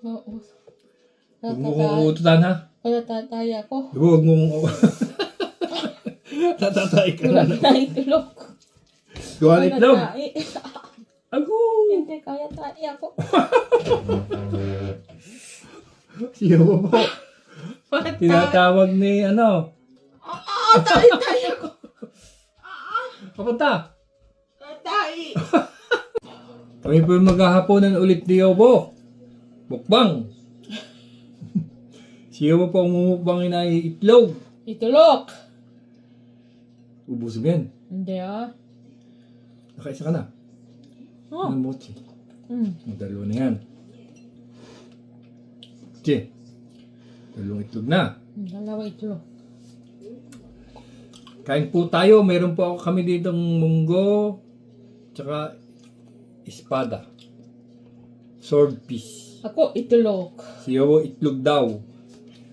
Oo. Huwag mo kong uututan, ha? Natataya ko. Huwag mo kong tatatay ka Wala na. na itlog. Gawa ng itlog. Natatay. Ako! Hindi kaya taya ko. Siya mo po. Tinatawag ni ano? Taya ko. Kapunta. Tay. Kami po maghahaponan ulit ni Yobo. Mukbang. Siya mo po ang mumukbangin ay itlog. Itlog. Ubus mo yan. Hindi ah. Nakaisa ka na. Oh. Ano mo, Chi? Hmm. Magdalo na yan. Chi. Dalawang itlog na. Dalawa itlog. Kain po tayo. Meron po ako kami ditong munggo. Tsaka espada. Sword piece. Ako itlog. Si Yobo itlog daw.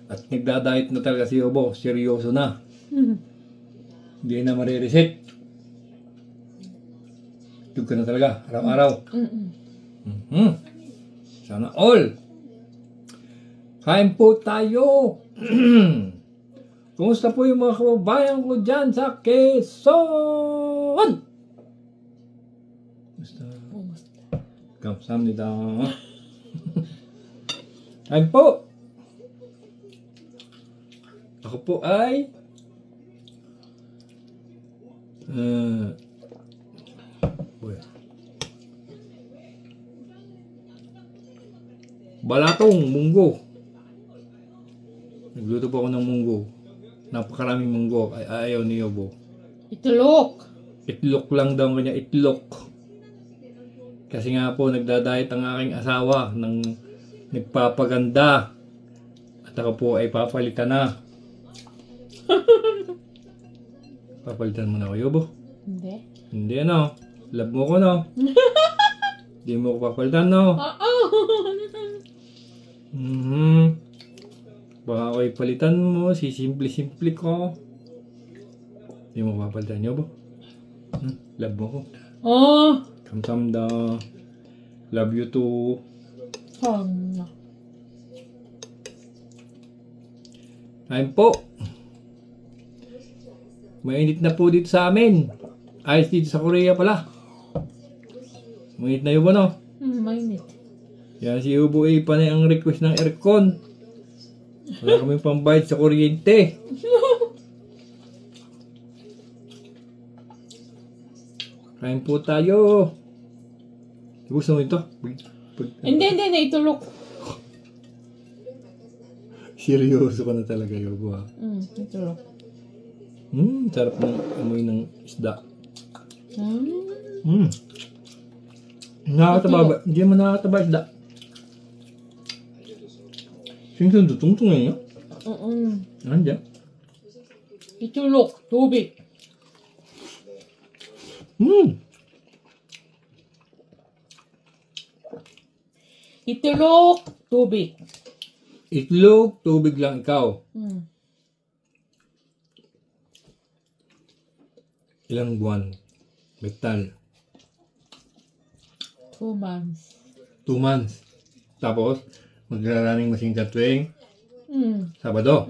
At nagda-diet na talaga si Yobo. Seryoso na. Hindi na marireset. Itlog ka na talaga. Araw-araw. Mm-mm. Sana all. Kain po tayo. Kumusta po yung mga kababayan ko dyan sa Quezon? Kumusta? Kamsahamnida. Kain po. Ako po ay balatong munggo. Nagluto po ako ng munggo. Napakaraming munggo. Ay, ayaw ni Yobo. Itlog. Itlog lang daw kanya. Itlog. Kasi nga po, nagda-diet ang aking asawa ng nagpapaganda. At ako po ay papalitan na. Papalitan mo na ako, Yobo. Hindi. Hindi, ano? Love mo ko, no? Hindi mo ko papalitan, no? Oo. Baka ako ipalitan mo, sisimple-simple ko. Hindi mo ko papalitan, Yobo. Love mo ko. Oh. Kamsamda. Love you too. Ano? Ayun po. Mainit na po dito sa amin. Ayos dito sa Korea pala. Mainit na Yobo, no? Mainit. Yan si Yobo ay panay ang request ng aircon. Wala kaming pambayad sa kuryente. Kain po tayo. Gusto mo ito? Hindi. Itlog. Seryoso ka na talaga, Yobo, ha? Itlog. Sarap ng amoy ng isda. Mm. Nakakataba ba? Hindi mo nakakataba isda. Sing-sing tutungtung ngayon, no? Nandiyan. Itlog. Tubig. Itlog. Tubig. Itlog, tubig lang ikaw. Ilang buwan? Metal. 2 months. 2 months. Tapos, magra-running machine ka tuwing Sabado.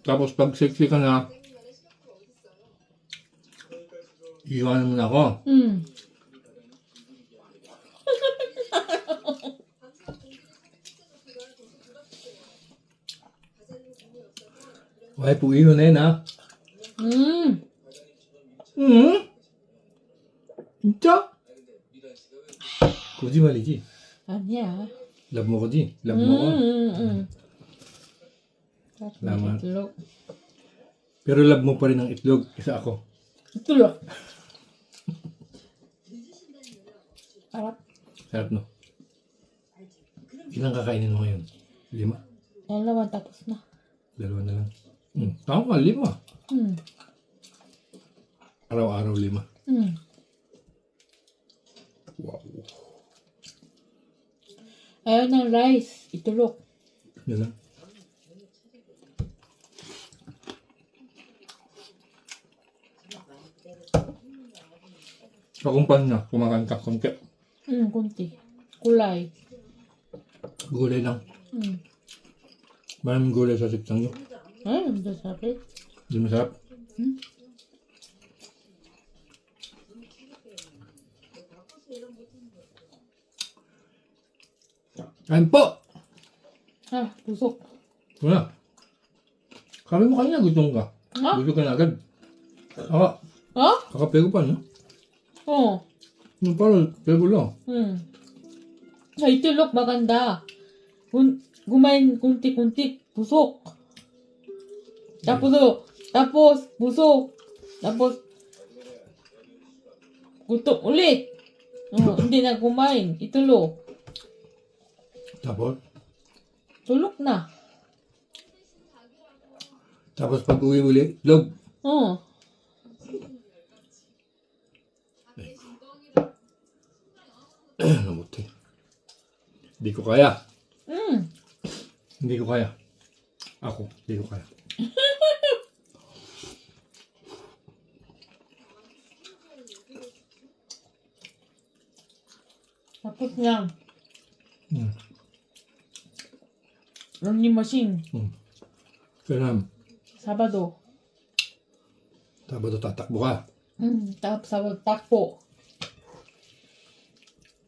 Tapos, pag sexy ka na, iiwanan mo na ako. Why po iyon na yun, ha? 진짜? 거짓말이지? 아니야. Love mo ko, G. Love mo ko. Salamat. Itlog. Pero love mo pa rin ang itlog kaysa ako. Itlog. Sarap. Sarap, no? Ilang kakainin mo ngayon? 5? Dalawa tapos na. 2 na lang. Tama, 5. Araw-araw 5. Wow. Ayaw ng rice. Itlog. Yan lang. Kakumpan na, kumakanta konti. konti. Kulay. Gulay lang. Hmm. Maraming gulay sa siksang nyo. Ay, ang sakit. Hindi masarap. Hmm? Kain po! Ah, busok. Wala. Kami mo kanina gutom ka. Ha? Gutom ka na agad. Ako, Ha? kakapego pa, no? Oh. Yung parang pego lang. 자, 이틀록 maganda. Kumain kunti-kunti, busok. Tapos, busok. Tapos, gutom ulit. Hindi na kumain. Itulog. Tapos, Tulog na. pag uwi uli, log. 어. Na 못해. Hindi ko kaya. 응. Hindi ko kaya. Ako, hindi ko kaya. Tapos 그냥 응. 런닝머신 Kaya Sabado. Sabado tatakbo ka. Tapos Sabado takbo.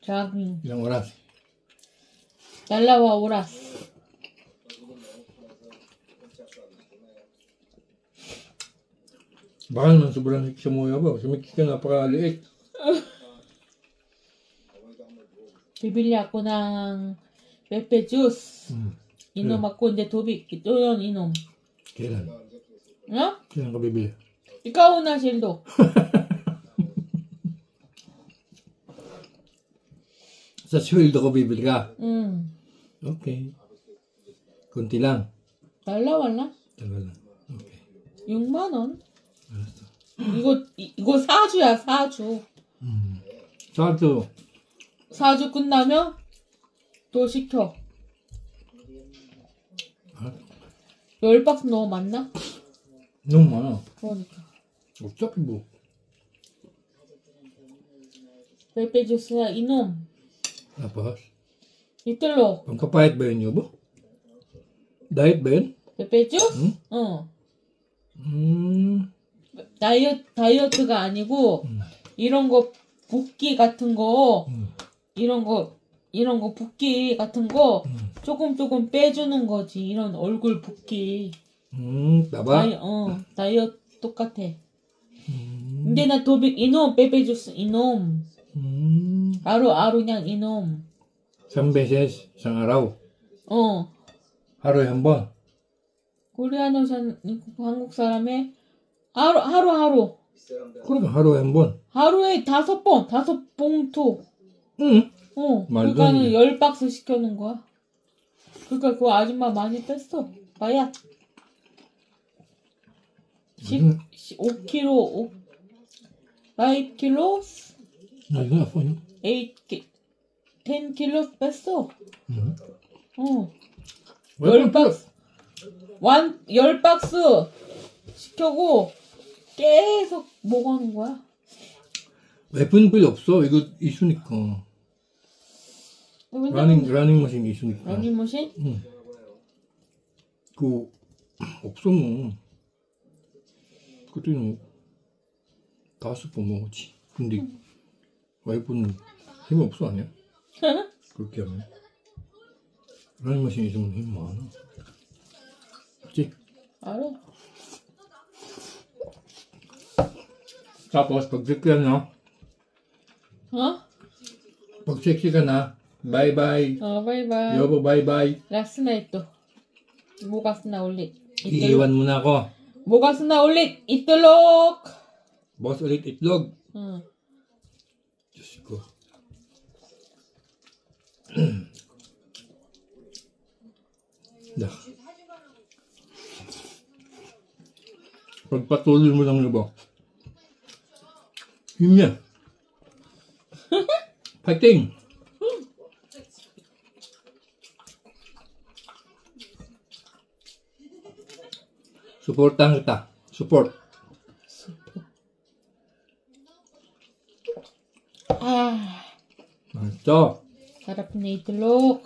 Jogging. Ilang oras? Dalawa oras. Baka naman sobrang hiksa mo yabaw. Sumikis ka napakaliit. Bibili ako ng pepe juice. Inom ako, hindi tubig. Ito yun, inom. Kailan? Ha? Kailan ka bibili? Ikaw na, Shildo. Sa sweldo ko bibili ka? 응. Okay. Kunti lang. dalawa lang. Tagal lang. Okay. 6만 원. Alright. 이거 사주야, 사주. Sato. 사주 끝나면 또 시켜. 아, 10박스 너무 많나? 너무 많아. 그러니까. 어차피 뭐. pepe juice야, 이놈. Tapos, 이틀로. pangkapayat ba yun, Yobo? Diet ba yun? pepe juice? 응. 다이어트가 아니고, 이런 거, 붓기 같은 거, 이런 거 붓기 같은 거, 조금 빼주는 거지. 이런 얼굴 붓기. Taba? 다이어트 똑같아. 근데 나 도빅 이놈, 빼빼 주스 이놈. 하루 그냥 이놈. 3 beses, isang araw. Haro'y 한 번. 코리아노 한국 사람의 하루. 그러니까 하루에 한 번. 하루에 5번, 5봉투. 응. 말도 안 그러니까는 돼. 10박스 시켜놓은 거야. 그러니까 그 아줌마 많이 뺐어. 봐야. 5kg, 5kg, Naging ako yun. 10kg 뺐어. 응. 10박스. 10박스 시켜고 계속 먹어하는 거야. 웨폰 필요 없어. 이거 있으니까. 러닝머신 있으니까. 러닝머신? 응. 그 없어 뭐. 그때는 5번 먹었지. 근데 와이프는 힘이 없어 아니야? 그렇게 하면. 러닝머신 있으면 힘 많아. 그치? 알아. Tapos pag sick ka na, pag sexy ka na, bye-bye. 바이바이. Yobo, bye-bye. 라스트 나이트. 모가스나 올릿. Iiwan mo na ako. 모가스나 올릿. 이틀록. Boss ulit itlog. 응. Diyos ko. Dah. Pagpatuloy mo lang ba? Yun yan. Fighting! Supportahan kita. Support. Ah, Ito. sarap na itlog.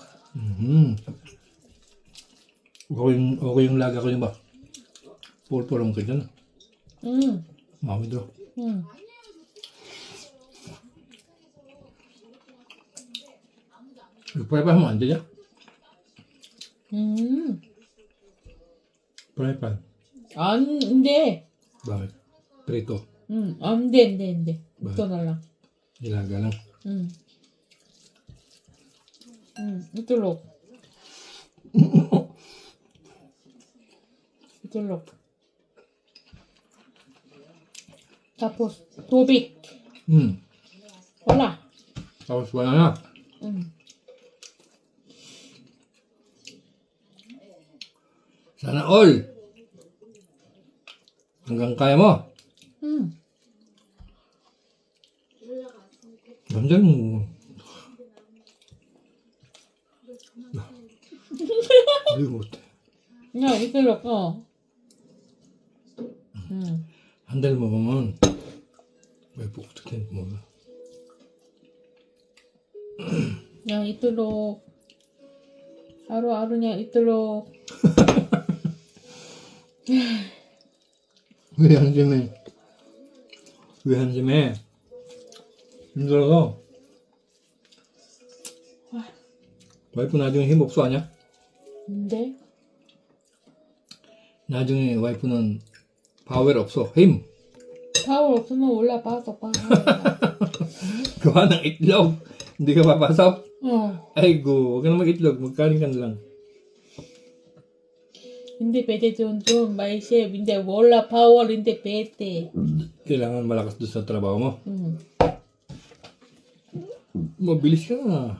Okay yung laga ko yun ba? Purpurong ka dyan. Mami daw. Prepare mo, hindi niya? Prepare. Hindi. Bakit? Prito. Hindi. Ito na lang. Nilaga lang. Itlog. Itlog. Tapos, tubig. Wala. Tapos wala na. Sana all. Hanggang kaya mo. Ganyan mo. Limot. Nga, itlog. Handal mo naman. May puktukin mo. Nga, itlog. Araw-araw niya itlog. Wihan si me. Wihan si me. 힘들어서 와이프 나중에 힘 없어 아냐? 근데? 나중에 와이프는 파워 없어 힘 파워 없으면 올라봐서 봐. gawa ng itlog hindi ka papasok ay go huwag ka na mag-itlog magkain ka na lang hindi pwede 좀 may chef hindi wala power hindi pwede. kailangan malakas doon sa trabaho mo mabilis ka na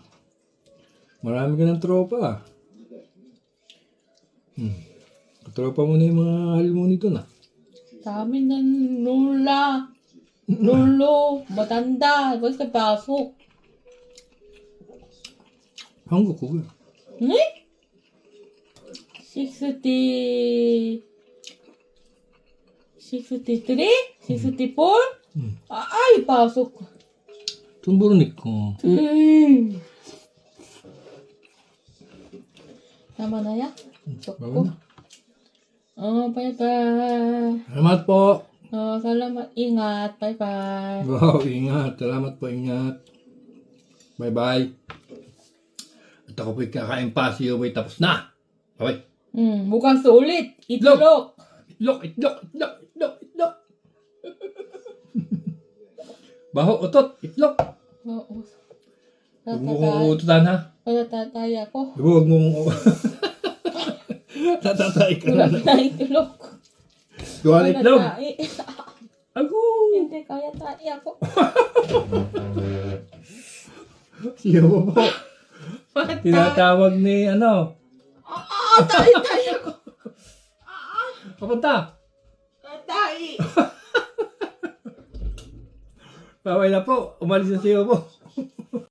marami ka ng tropa tropa mo na yung mga hal mo nito na sa amin ng lolo matanda basta pasok 한국 그거야 네? 63 63? 64? Ay pasok 돈 벌으니까 tama na yan? Bago na. Bye-bye. Salamat po. Salamat. Ingat. Bye-bye. Wow, ingat. Salamat po, ingat. Bye-bye. At ako po'y kakain pa. Si Yoboy tapos na. Bye-bye. Bukas ulit. Itlog. Itlog. Baho, utot. Itlog. Oo. Huwag mo kong ututan, ha? Tatatay ako. Huwag mo kong tatatay ka na. Wala na itlog. Gawa ng itlog. Tatatay. Ako. Hindi kaya tayo ako. Si Yobo po. Tinatawag ni ano. Tayo ako. Papunta. Tayo. Bawal na po. Umalis na si Yobo.